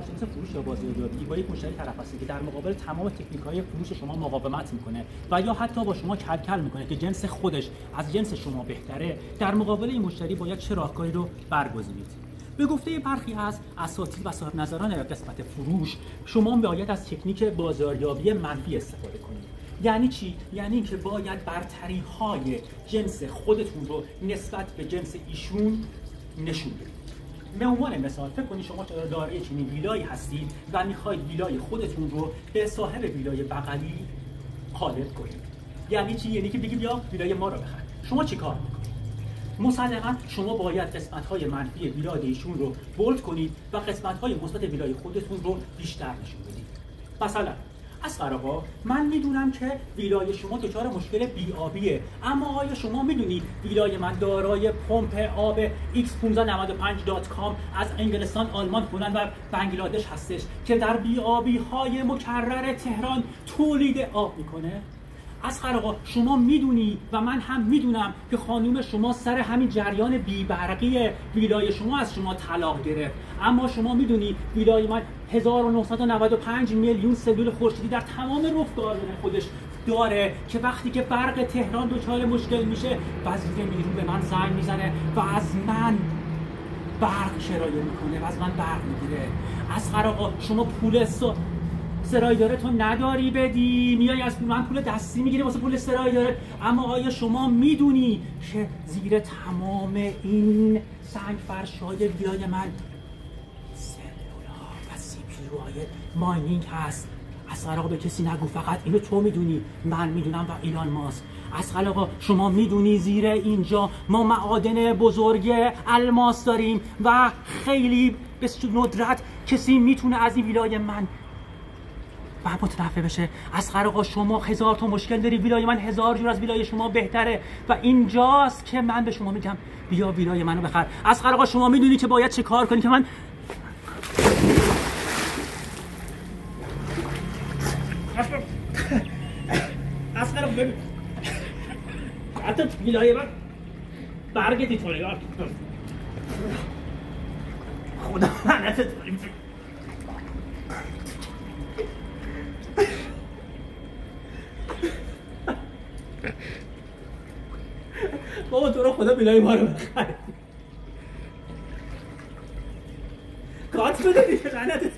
کارشناس فروش یا بازاریابی با یک مشتری طرف هستی که در مقابل تمام تکنیک‌های فروش شما مقاومت میکنه و یا حتی با شما کل میکنه که جنس خودش از جنس شما بهتره، در مقابل این مشتری باید چه راهکاری رو برگزینید؟ به گفته برخی از اساتید و صاحب نظران قسمت فروش، شما باید از تکنیک بازاریابی منفی استفاده کنید. یعنی چی؟ یعنی اینکه باید برتری‌های جنس خودتون رو نسبت به جنس ایشون نشون بدید. به عنوان مثال فکر کنید شما دارای چنین ویلایی هستید و میخواید ویلای خودتون رو به صاحب ویلای بغلی غالب کنید. یعنی چی؟ یعنی که بگید بیا ویلای ما رو بخر. شما چی کار میکنید؟ مسلماً شما باید قسمت‌های منفی ویلای ایشون رو بولد کنید و قسمت‌های مثبت ویلای خودتون رو بیشتر نشون بدید. مثلا اصغر آقا، من میدونم که ویلای شما دچار مشکل بی‌آبیه، اما آیا شما میدونید ویلای من دارای پمپ آب X1595.com از انگلستان، آلمان، هلند و بنگلادش هستش که در بی‌آبی‌های مکرر تهران تولید آب میکنه؟ اصغر آقا، شما میدونی و من هم میدونم که خانوم شما سر همین جریان بی‌برقی ویلای شما از شما طلاق گرفت، اما شما میدونی ویلای من 1995 میلیون سلول خورشیدی در تمام رفتار خودش داره که وقتی که برق تهران دچار مشکل میشه وزیر نیرو به من زنگ میزنه و از من برق کرایه میکنه و از من برق میگیره. اصغر آقا، شما پول سرایداره تو نداری بدی، میای از من پول دستی میگیری واسه پول سرایداره، اما آیا شما میدونی که زیر تمام این سنگ فرش‌های ویلای من سلول‌ها و سی پی یوهای ماینینگ هست؟ اصغر آقا، به کسی نگو، فقط اینو تو میدونی، من میدونم و ایلان ماسک. اصغر آقا، شما میدونی زیر اینجا ما معادن بزرگ الماس داریم و خیلی به ندرت کسی میتونه از این ویلای من متنفع بشه. اصغر آقا، شما هزار تا مشکل داری، ویلای من هزار جور از ویلای شما بهتره و اینجاست که من به شما میگم بیا ویلای منو بخر. اصغر آقا، شما میدونی که باید چه کار کنی که من اصغر آقا ببین، حتی ویلای من برگ دیتولیات خدا لعنتت کنه. بابا تو رو خدا ویلای ما رو بخر. کات بده دیگه، لعنتت کنه.